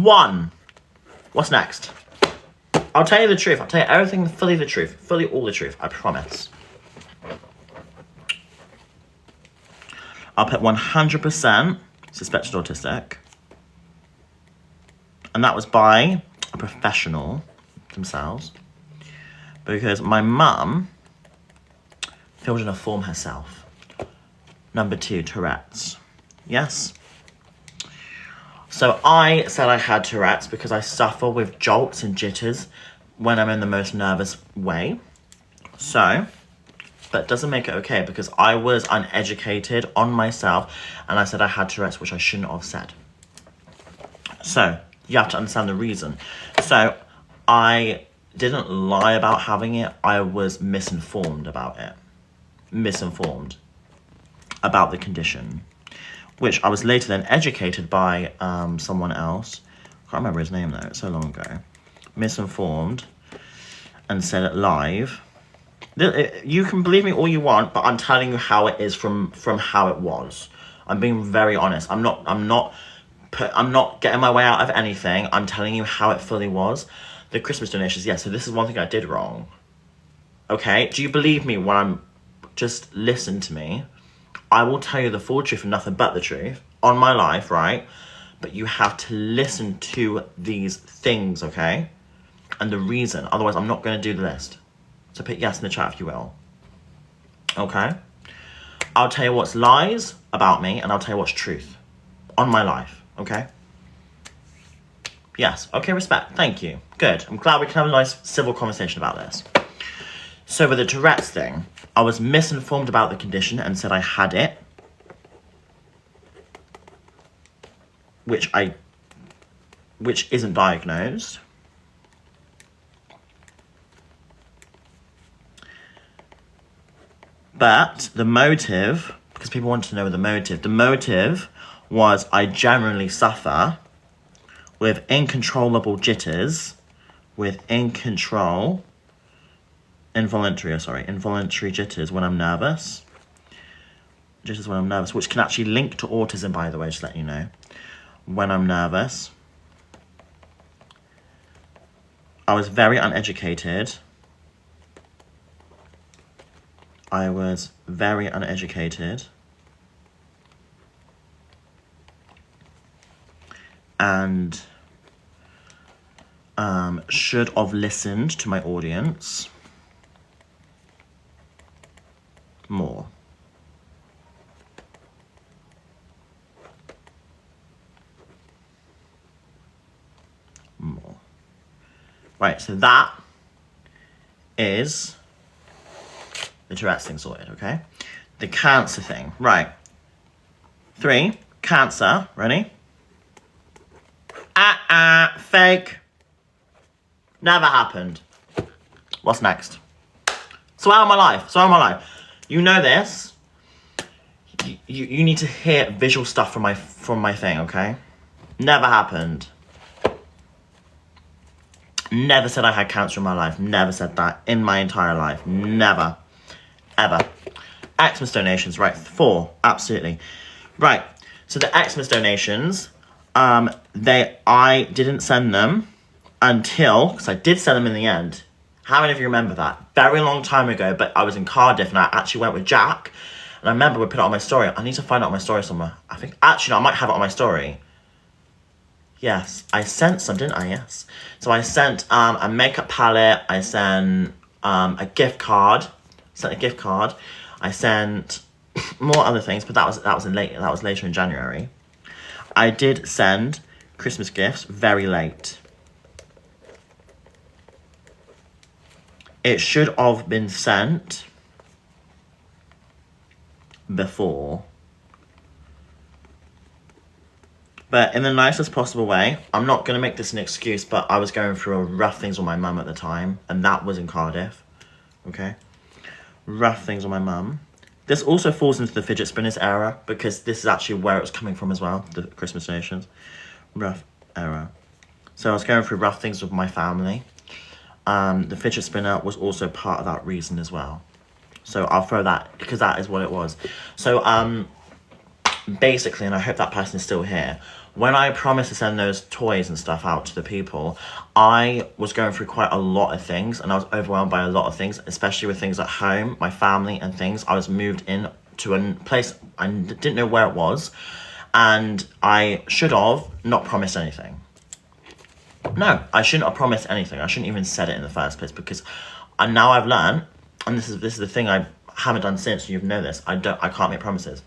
1. What's next? I'll tell you the truth. I'll tell you everything, fully the truth. Fully all the truth. I promise. I'll put 100% suspected autistic. And that was by a professional themselves. Because my mum filled in a form herself. Number 2, Tourette's. Yes. So I said I had Tourette's because I suffer with jolts and jitters when I'm in the most nervous way. So that doesn't make it okay because I was uneducated on myself and I said I had Tourette's, which I shouldn't have said. So you have to understand the reason. So I didn't lie about having it. I was misinformed about it. Misinformed about the condition, which I was later then educated by someone else. I can't remember his name though, it's so long ago. Misinformed and said it live. You can believe me all you want, but I'm telling you how it is from how it was. I'm being very honest. I'm not getting my way out of anything. I'm telling you how it fully was. The Christmas donations, yes. So this is one thing I did wrong. Okay, do you believe me when I'm just listen to me? I will tell you the full truth and nothing but the truth on my life, right? But you have to listen to these things, okay? And the reason. Otherwise, I'm not going to do the list. So put yes in the chat if you will. Okay? I'll tell you what's lies about me and I'll tell you what's truth on my life, okay? Yes. Okay, respect. Thank you. Good. I'm glad we can have a nice civil conversation about this. So with the Tourette's thing, I was misinformed about the condition and said I had it. Which isn't diagnosed. But the motive, because people want to know the motive was I generally suffer with incontrollable jitters, involuntary jitters when I'm nervous. Jitters when I'm nervous, which can actually link to autism, by the way, just let you know. When I'm nervous. I was very uneducated. And should have listened to my audience more. Right, so that is the Tourette's thing sorted, okay? The cancer thing, right. 3, cancer, ready? Fake. Never happened. What's next? Swear on my life. You know this. You need to hear visual stuff from my thing, okay? Never happened. Never said I had cancer in my life. Never said that in my entire life. Never. Ever. Xmas donations, right. 4, absolutely. Right, so the Xmas donations, I didn't send them until, because I did send them in the end. How many of you remember that? Very long time ago, but I was in Cardiff and I actually went with Jack. And I remember we put it on my story. I need to find out my story somewhere. I think, actually, no, I might have it on my story. Yes, I sent some, didn't I? Yes. So I sent a makeup palette. I sent a gift card. I sent more other things, but that was later in January. I did send Christmas gifts very late. It should have been sent before. But in the nicest possible way. I'm not going to make this an excuse, but I was going through rough things with my mum at the time. And that was in Cardiff. Okay? Rough things with my mum. This also falls into the fidget spinners era, because this is actually where it was coming from as well. The Christmas donations. Rough era. So I was going through rough things with my family. The fidget spinner was also part of that reason as well. So I'll throw that, because that is what it was. So, basically, and I hope that person is still here, when I promised to send those toys and stuff out to the people, I was going through quite a lot of things, and I was overwhelmed by a lot of things, especially with things at home, my family and things. I was moved in to a place I didn't know where it was, and I should have not promised anything. No, I shouldn't have promised anything. I shouldn't even said it in the first place, because now I've learned, and this is the thing I haven't done since. You know this. I can't make promises.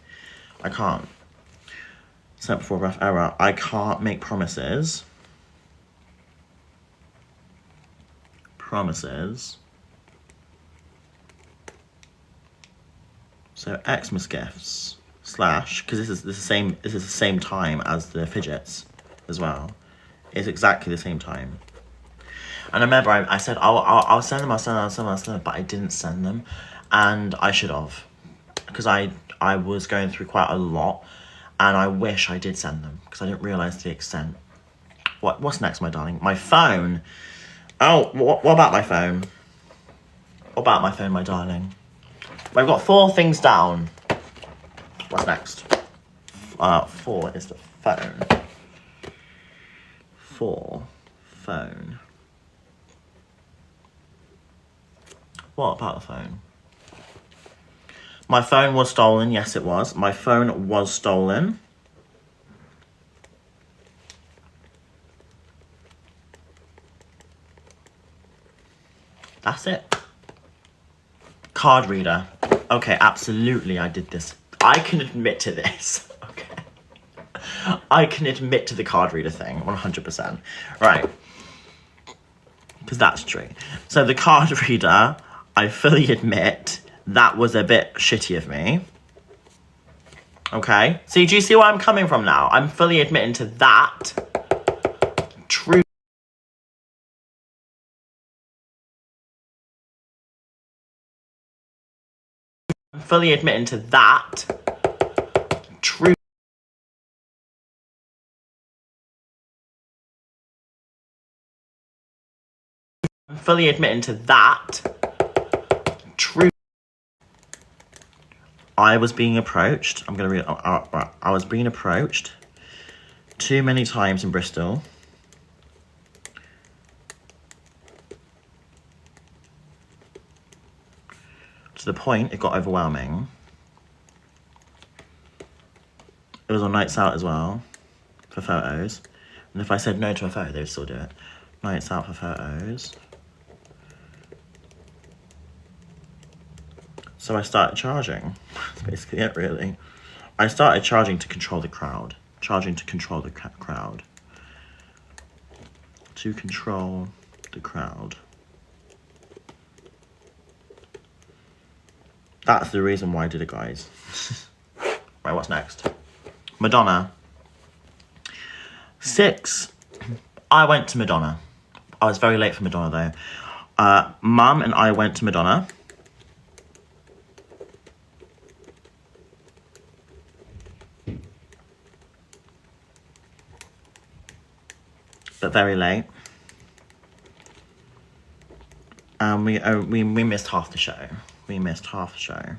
I can't. Set before rough error. I can't make promises. So Xmas gifts slash, because this is the same time as the fidgets as well. It's exactly the same time. And I remember I said I'll send them, but I didn't send them, and I should have, because I was going through quite a lot, and I wish I did send them, because I didn't realise the extent. What's next, my darling? My phone. Oh, what about my phone? What about my phone, my darling? I've got 4 things down. What's next? 4 is the phone. 4, phone. What about the phone? My phone was stolen. Yes, it was. My phone was stolen. That's it. Card reader. Okay, absolutely, I did this. I can admit to this. Okay. I can admit to the card reader thing, 100%. Right. Because that's true. So the card reader, I fully admit, that was a bit shitty of me. Okay? See, do you see where I'm coming from now? I'm fully admitting to that. True. I'm fully admitting to that. True. I'm fully admitting to that. True. I was being approached. I'm going to read. I was being approached too many times in Bristol. To the point it got overwhelming. It was on nights out as well, for photos. And if I said no to a photo, they would still do it. Nights out for photos. So I started charging. That's basically it, really. I started charging to control the crowd. Charging to control the crowd. To control the crowd. That's the reason why I did it, guys. Right, what's next? Madonna. 6. I went to Madonna. I was very late for Madonna, though. Mum and I went to Madonna. But very late. And we missed half the show. We missed half the show.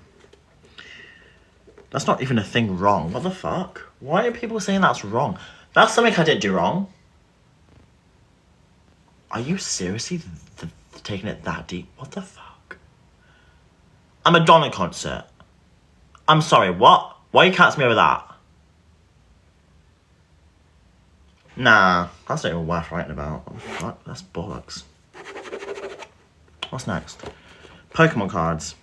That's not even a thing wrong. What the fuck? Why are people saying that's wrong? That's something I didn't do wrong. Are you seriously taking it that deep? What the fuck? A Madonna concert. I'm sorry, what? Why you canceling me over that? Nah, that's not even worth writing about. What the fuck? That's bollocks. What's next? Pokemon cards.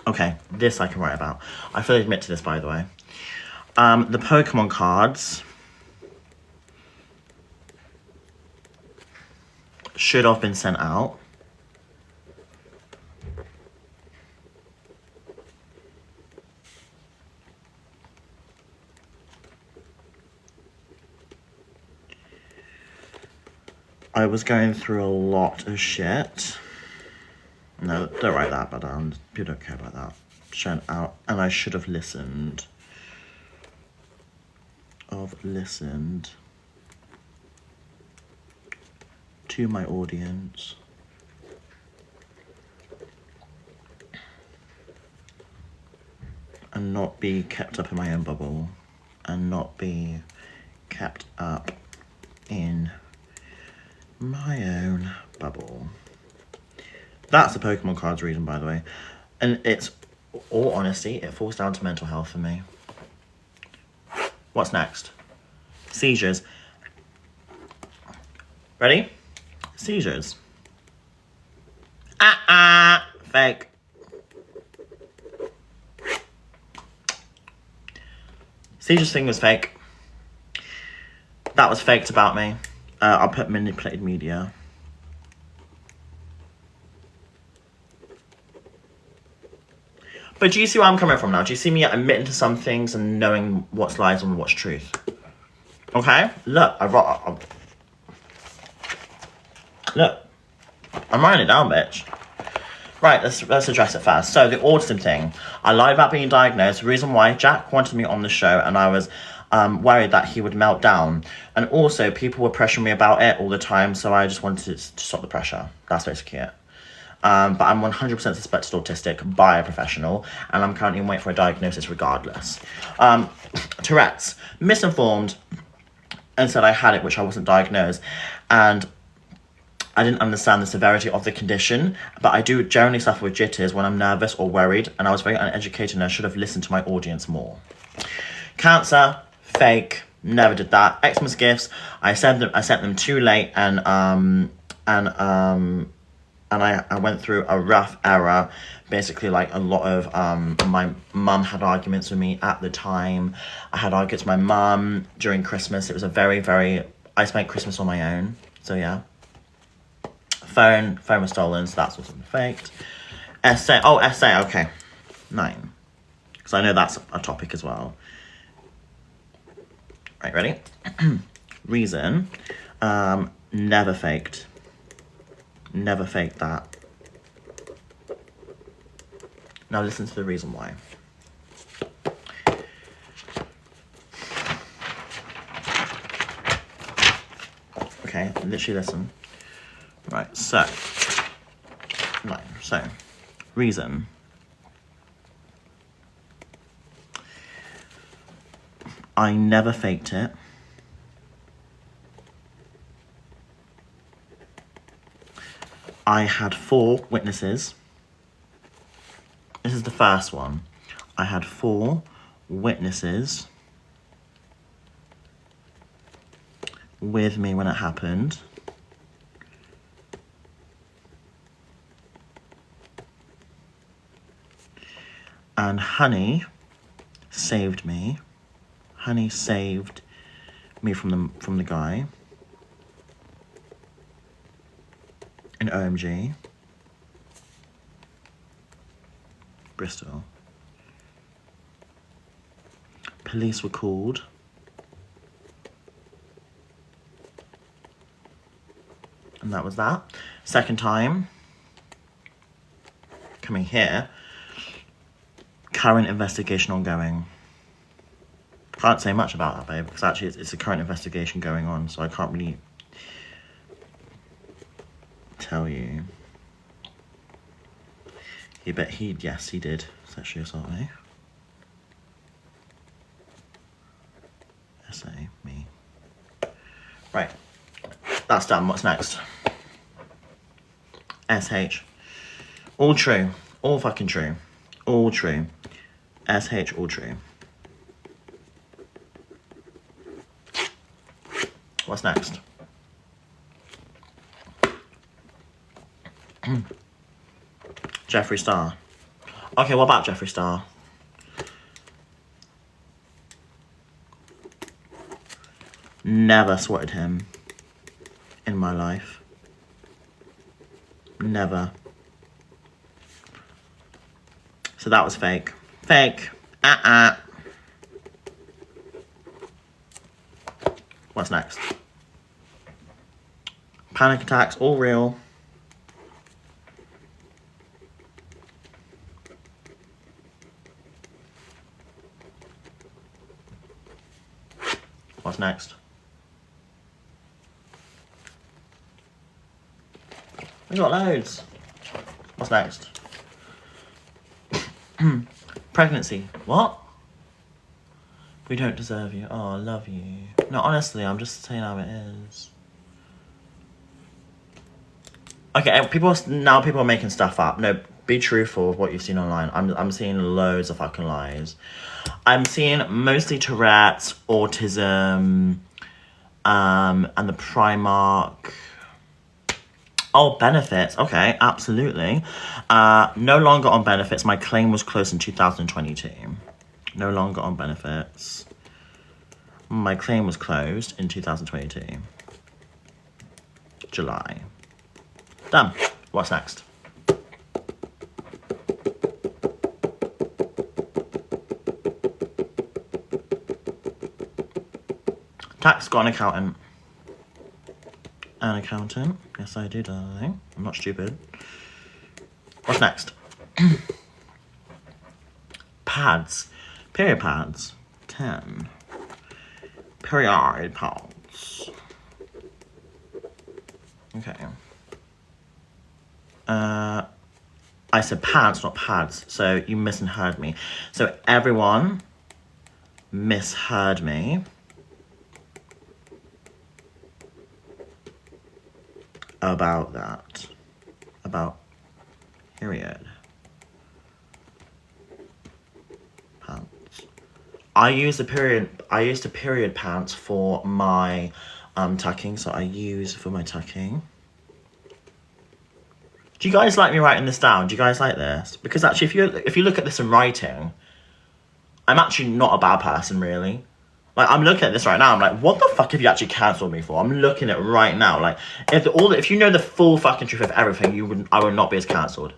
Okay, this I can write about. I fully admit to this, by the way. The Pokemon cards should have been sent out. I was going through a lot of shit. No, don't write that, but people don't care about that. Sent out, and I should have listened. To my audience. And and not be kept up in my own bubble, and not be kept up in my own bubble. That's the Pokemon cards reading, by the way. And it's, all honesty, it falls down to mental health for me. What's next? Seizures. Ready? Seizures. Fake. Seizures thing was fake. That was faked about me. I'll put manipulated media. But do you see where I'm coming from now? Do you see me admitting to some things and knowing what's lies and what's truth? Okay? Look, look. I'm writing it down, bitch. Right, let's address it first. So, the autism thing. I lied about being diagnosed. The reason why Jack wanted me on the show, and I was worried that he would melt down. And also, people were pressuring me about it all the time, so I just wanted to stop the pressure. That's basically it. But I'm 100% suspected autistic by a professional, and I'm currently waiting for a diagnosis regardless. Tourette's. Misinformed and said I had it, which I wasn't diagnosed. And I didn't understand the severity of the condition, but I do generally suffer with jitters when I'm nervous or worried, and I was very uneducated and I should have listened to my audience more. Cancer, fake, never did that. Xmas gifts, I sent them too late, and I went through a rough era. Basically, like, a lot of my mum had arguments with me at the time. I had arguments with my mum during Christmas. It was a I spent Christmas on my own, so yeah. Phone was stolen, so that's what's faked. Essay, okay. 9. Because I know that's a topic as well. Right, ready? Reason, never faked. Never faked that. Now listen to the reason why. Okay, literally listen. Right, so, reason. I never faked it. I had 4 witnesses. This is the first one. I had 4 witnesses with me when it happened. And Honey saved me. Honey saved me from the guy in OMG, Bristol. Police were called. And that was that. Second time, coming here, current investigation ongoing. Can't say much about that, babe, because actually it's a current investigation going on, so I can't really tell you. Yes, he did sexually assault me. Essay, me. Right, that's done. What's next? SH. All true. All fucking true. All true. SH, all true. What's next? Jeffree Star. Okay, what about Jeffree Star? Never swatted him in my life. Never. So that was fake. Fake. What's next? Panic attacks, all real. What's next? We got loads. What's next? Pregnancy. What? We don't deserve you. Oh, I love you. No, honestly, I'm just saying how it is. Okay, people are making stuff up. No, be truthful with what you've seen online. I'm seeing loads of fucking lies. I'm seeing mostly Tourette's, autism, and the Primark. Oh, benefits. Okay, absolutely. No longer on benefits. My claim was closed in 2022. No longer on benefits. My claim was closed in 2022. July. Done. What's next? Tax, got an accountant. An accountant. Yes, I do, darling. I'm not stupid. What's next? Pads. Period pads. 10. Period pads. Okay. I said pants, not pads. So you misheard me. So everyone misheard me. About that. About period. Pants. I use the period pants for my tucking, so I use for my tucking. Do you guys like me writing this down? Do you guys like this? Because actually, if you look at this in writing, I'm actually not a bad person, really. Like, I'm looking at this right now, I'm like, what the fuck have you actually cancelled me for? I'm looking at it right now. Like, if you know the full fucking truth of everything, I would not be as cancelled.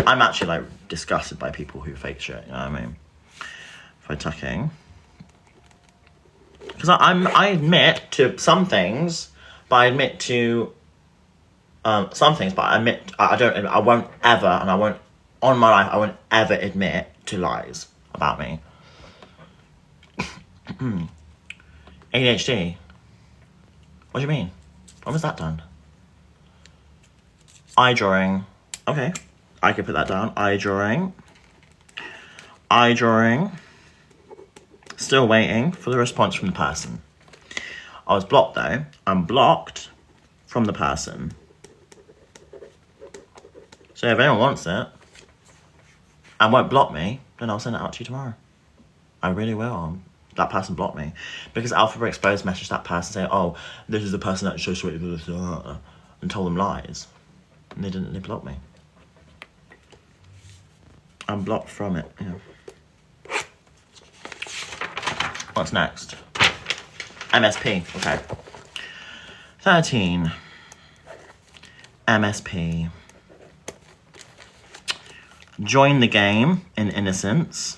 I'm actually, like, disgusted by people who fake shit, you know what I mean? For tucking. Because I admit to some things, but I admit to some things, but I admit I won't ever, and I won't admit to lies about me. ADHD. What do you mean? When was that done? Eye drawing. Okay, I could put that down. Eye drawing. Eye drawing. Still waiting for the response from the person. I was blocked though. I'm blocked from the person. So if anyone wants it and won't block me, then I'll send it out to you tomorrow. I really will. That person blocked me. Because Elphaba Exposed messaged that person saying, oh, this is the person that shows sweet, and told them lies. And they blocked me. I'm blocked from it, yeah. What's next? MSP, okay. 13. MSP. Join the game in innocence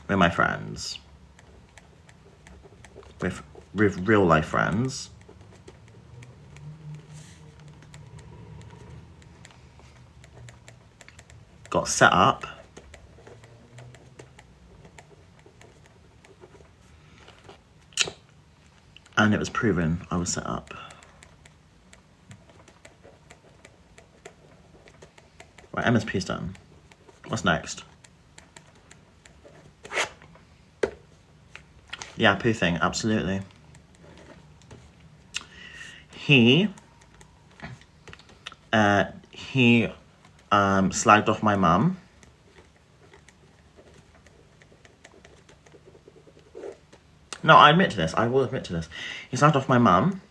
with my friends. With real life friends. Got set up. And it was proven I was set up. Right, MSP's done. What's next? Yeah, poo thing, absolutely. He slagged off my mum. No, I admit to this. I will admit to this. He slagged off my mum.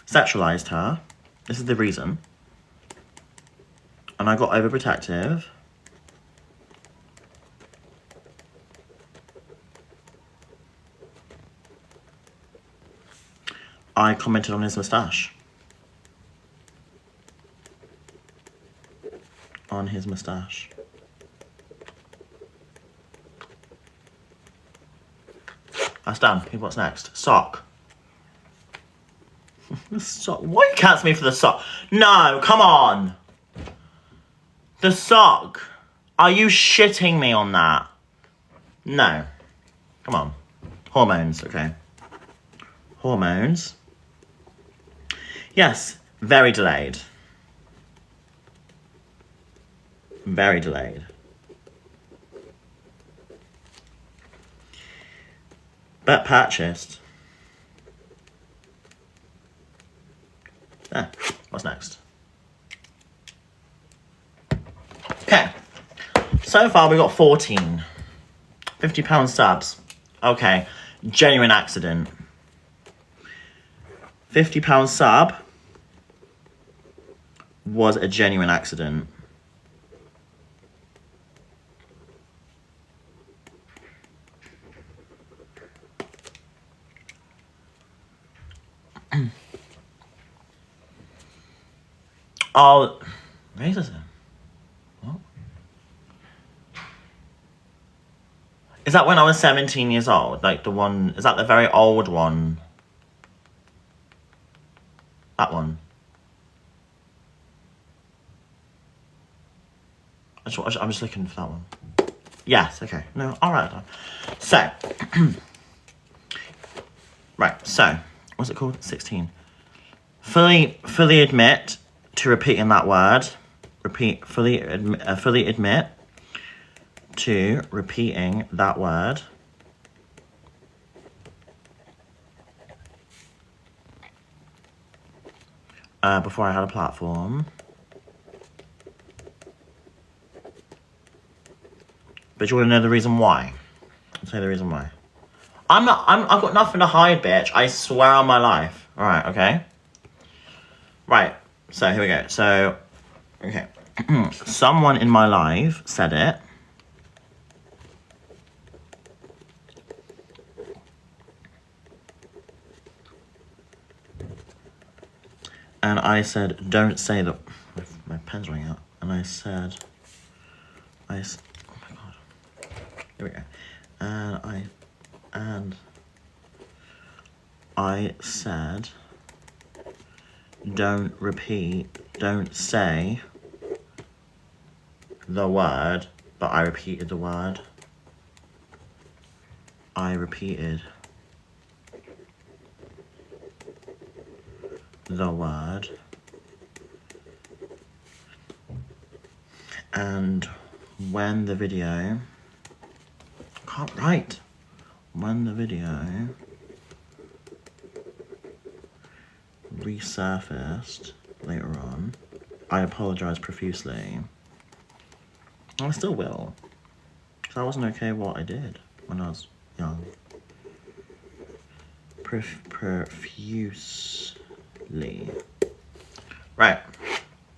Sexualized her. This is the reason. And I got overprotective. I commented on his moustache. On his moustache. That's done. What's next? Sock. The sock. Why you cancel me for the sock? No, come on. The sock. Are you shitting me on that? No. Come on. Hormones, okay. Hormones. Yes, very delayed. Very delayed. But purchased. What's next? Okay. So far we got 14. £50 subs. Okay. Genuine accident. £50 sub was a genuine accident. Oh, racism. What? Is that when I was 17 years old? Like the one, is that the very old one? That one. I'm just looking for that one. Yes, okay. No, alright. So, right, so, what's it called? 16. Fully admit to repeating that word. Fully admit to repeating that word. Before I had a platform. But you want to know the reason why? I'll tell you the reason why. I've got nothing to hide, bitch. I swear on my life. Alright, okay? Right, so here we go. So, okay. Someone in my life said it. And I said, don't say that. My pen's running out. And I said, oh my god. Here we go. And I said, don't say the word, but I repeated the word. I repeated the word. And when the video, can't write, when the video resurfaced later on, I apologise profusely. I still will, because I wasn't okay with what I did when I was young. Profusely. Right,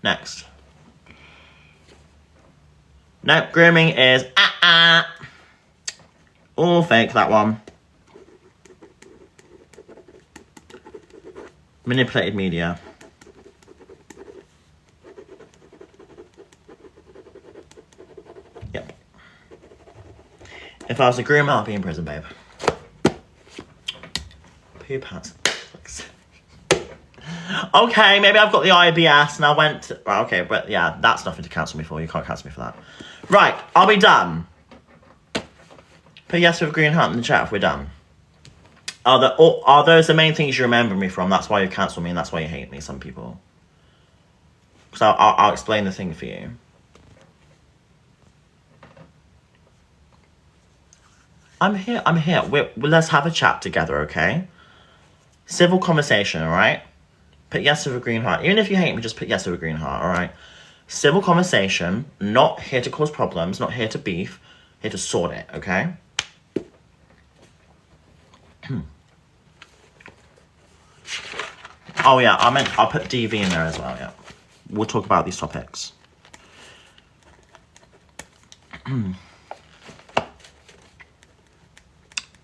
next. Nope, grooming is all fake, that one. Manipulated media. Yep. If I was a groomer, I'd be in prison, babe. Poo pants. Okay, maybe I've got the IBS and I went to, well, okay, but yeah, that's nothing to cancel me for. You can't cancel me for that. Right, are we done? Put yes with a green heart in the chat if we're done. Are those the main things you remember me from? That's why you cancel me and that's why you hate me, some people. So I'll explain the thing for you. I'm here. Let's have a chat together, okay? Civil conversation, alright? Put yes with a green heart. Even if you hate me, just put yes with a green heart, alright? Civil conversation, not here to cause problems, not here to beef, here to sort it, okay? Oh yeah, I'll put DV in there as well, yeah. We'll talk about these topics.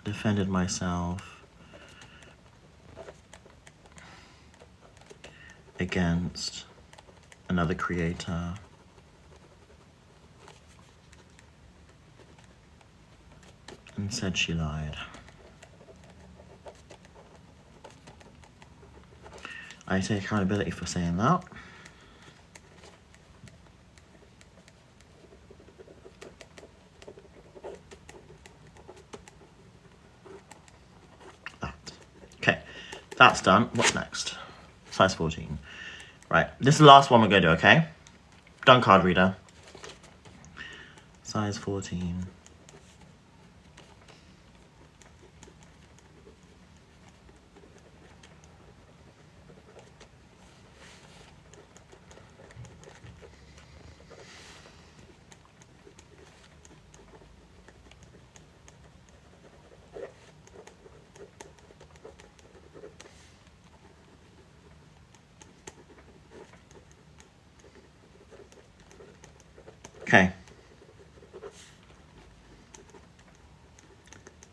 Defended myself against another creator. And said she lied. I take accountability for saying that. Okay, that's done. What's next? Size 14. Right, this is the last one we're going to do, okay? Done card reader. Size 14. Okay.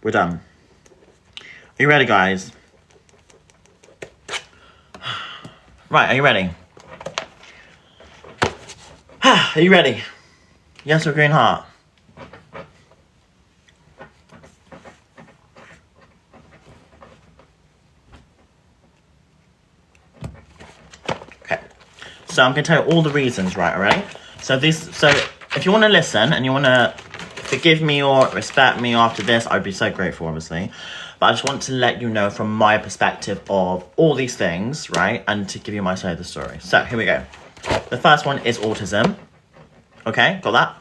We're done. Are you ready, guys? Right, are you ready? Are you ready? Yes or green heart? Okay. So I'm going to tell you all the reasons, right, alright? So if you want to listen and you want to forgive me or respect me after this, I'd be so grateful, obviously. But I just want to let you know from my perspective of all these things, right? And to give you my side of the story. So, here we go. The first one is autism. Okay, got that?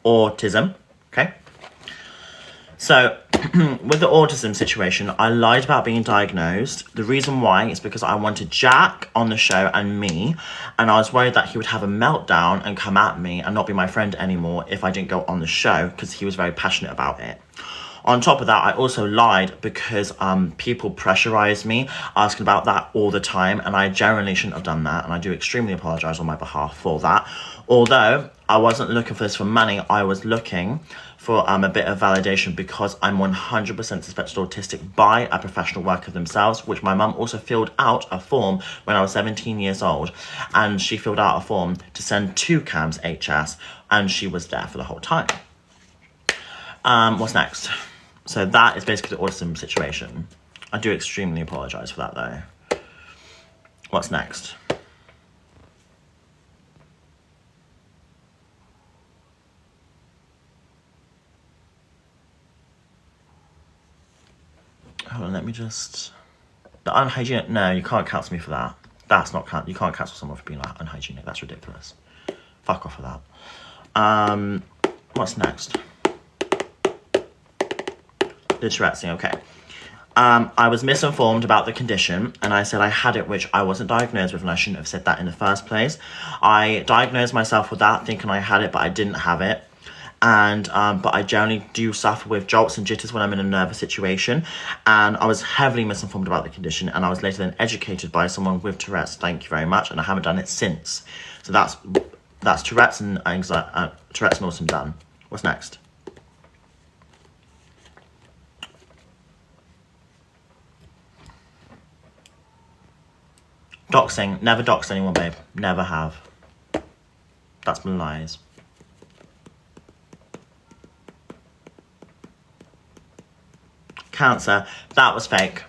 Autism, okay? So, with the autism situation, I lied about being diagnosed. The reason why is because I wanted Jack on the show and me, and I was worried that he would have a meltdown and come at me and not be my friend anymore if I didn't go on the show, because he was very passionate about it. On top of that, I also lied because people pressurized me, asking about that all the time, and I generally shouldn't have done that, and I do extremely apologize on my behalf for that. Although I wasn't looking for this for money, I was looking for a bit of validation because I'm 100% suspected autistic by a professional worker themselves, which my mum also filled out a form when I was 17 years old, and she filled out a form to send to CAMS HS, and she was there for the whole time. What's next? So that is basically the autism situation. I do extremely apologise for that, though. What's next? Hold on, let me just... The unhygienic... No, you can't cancel me for that. That's not... You can't cancel someone for being like unhygienic. That's ridiculous. Fuck off with that. What's next? The Tourette's thing, okay. I was misinformed about the condition, and I said I had it, which I wasn't diagnosed with, and I shouldn't have said that in the first place. I diagnosed myself with that, thinking I had it, but I didn't have it. And but I generally do suffer with jolts and jitters when I'm in a nervous situation, and I was heavily misinformed about the condition, and I was later then educated by someone with Tourette's. Thank you very much, and I haven't done it since. So that's Tourette's and anxiety, Tourette's and autism done. What's next? Doxing. Never doxed anyone, babe. Never have. That's been lies. Cancer. That was fake.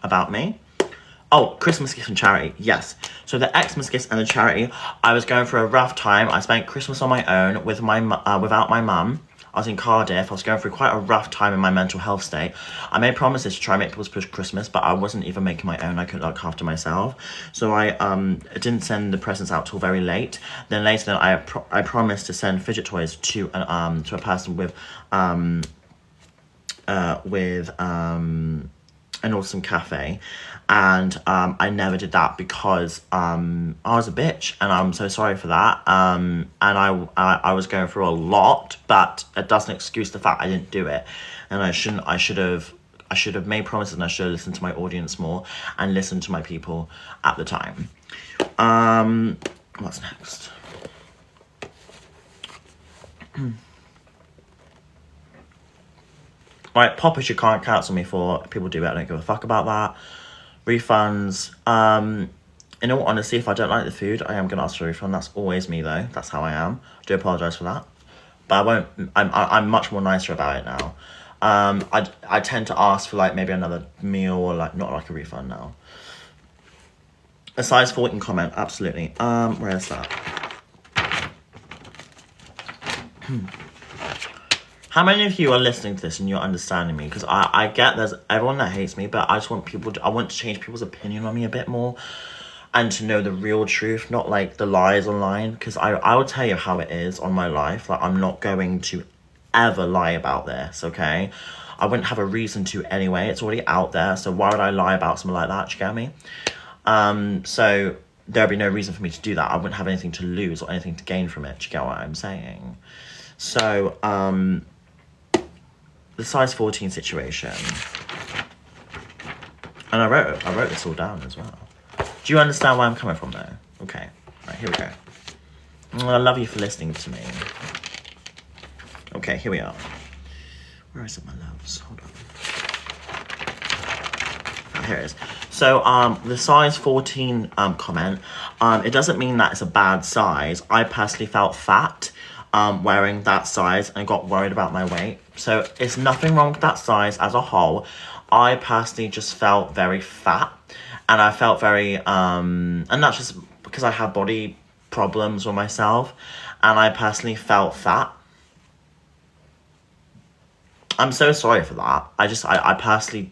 About me. Oh, Christmas gifts and charity. Yes. So the Xmas gifts and the charity, I was going through a rough time. I spent Christmas on my own with without my mum. I was in Cardiff. I was going through quite a rough time in my mental health state. I made promises to try and make people push Christmas, but I wasn't even making my own. I couldn't look after myself. So I didn't send the presents out till very late. Then later, I promised to send fidget toys to a person with an awesome cafe, and I never did that because I was a bitch, and I'm so sorry for that. And I was going through a lot, but it doesn't excuse the fact I didn't do it, and I should have made promises, and I should have listened to my audience more and listened to my people at the time. What's next? Right, poppers you can't cancel me for. People do it, I don't give a fuck about that. Refunds. In all honesty, if I don't like the food, I am going to ask for a refund. That's always me, though. That's how I am. I do apologise for that. But I won't... I'm much more nicer about it now. I tend to ask for, like, maybe another meal or, like, not like a refund now. A size 14 comment, absolutely. Where is that? How many of you are listening to this and you're understanding me? Because I get there's everyone that hates me, but I just want I want to change people's opinion on me a bit more. and to know the real truth, not like the lies online, because I will tell you how it is on my life. Like, I'm not going to ever lie about this, okay? I wouldn't have a reason to anyway. It's already out there, so why would I lie about something like that? Do you get me? So there'd be no reason for me to do that. I wouldn't have anything to lose or anything to gain from it. Do you get what I'm saying? So the size 14 situation, and I wrote this all down as well. Do you understand where I'm coming from though? Okay, right, here we go. I love you for listening to me. Okay, here we are. Where is it, my loves? Hold on. Oh, here it is. So the size 14 comment, it doesn't mean that it's a bad size. I personally felt fat wearing that size and got worried about my weight. So it's nothing wrong with that size as a whole. I personally just felt very fat, and I felt very and that's just because I have body problems with myself, and I personally felt fat. I'm so sorry for that. I personally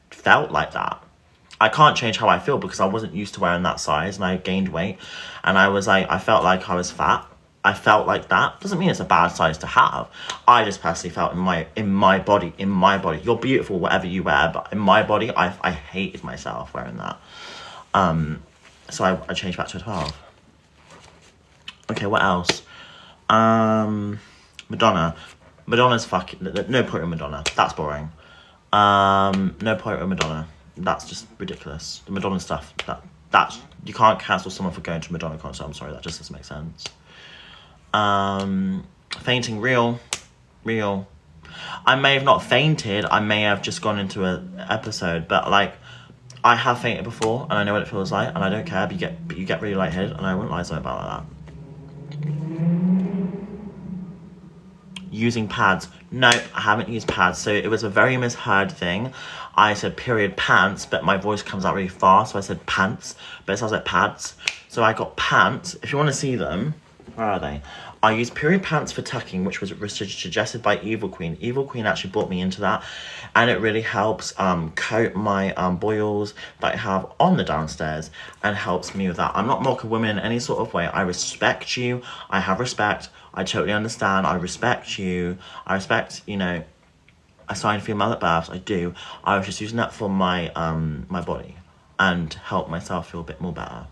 felt like that. I can't change how I feel because I wasn't used to wearing that size, and I gained weight, and I felt like I was fat. I felt like that. Doesn't mean it's a bad size to have. I just personally felt in my body. You're beautiful whatever you wear, but in my body, I hated myself wearing that. So I changed back to a 12. Okay, what else? Madonna. Madonna's fucking... No point with Madonna. That's boring. No point with Madonna. That's just ridiculous. The Madonna stuff, that's... You can't cancel someone for going to a Madonna concert. I'm sorry, that just doesn't make sense. Fainting, real. I may have not fainted. I may have just gone into an episode, but like... I have fainted before, and I know what it feels like, and I don't care, but you get really lightheaded, and I wouldn't lie something about that. Using pads. No, I haven't used pads. So it was a very misheard thing. I said period pants, but my voice comes out really fast, so I said pants, but it sounds like pads. So I got pants. If you want to see them, where are they? I used period pants for tucking, which was suggested by Evil Queen. Evil Queen actually brought me into that, and it really helps coat my boils that I have on the downstairs, and helps me with that. I'm not mocking women in any sort of way. I respect you. I have respect. I totally understand. I respect you. I respect, assigned female at births. I do. I was just using that for my my body and help myself feel a bit more better.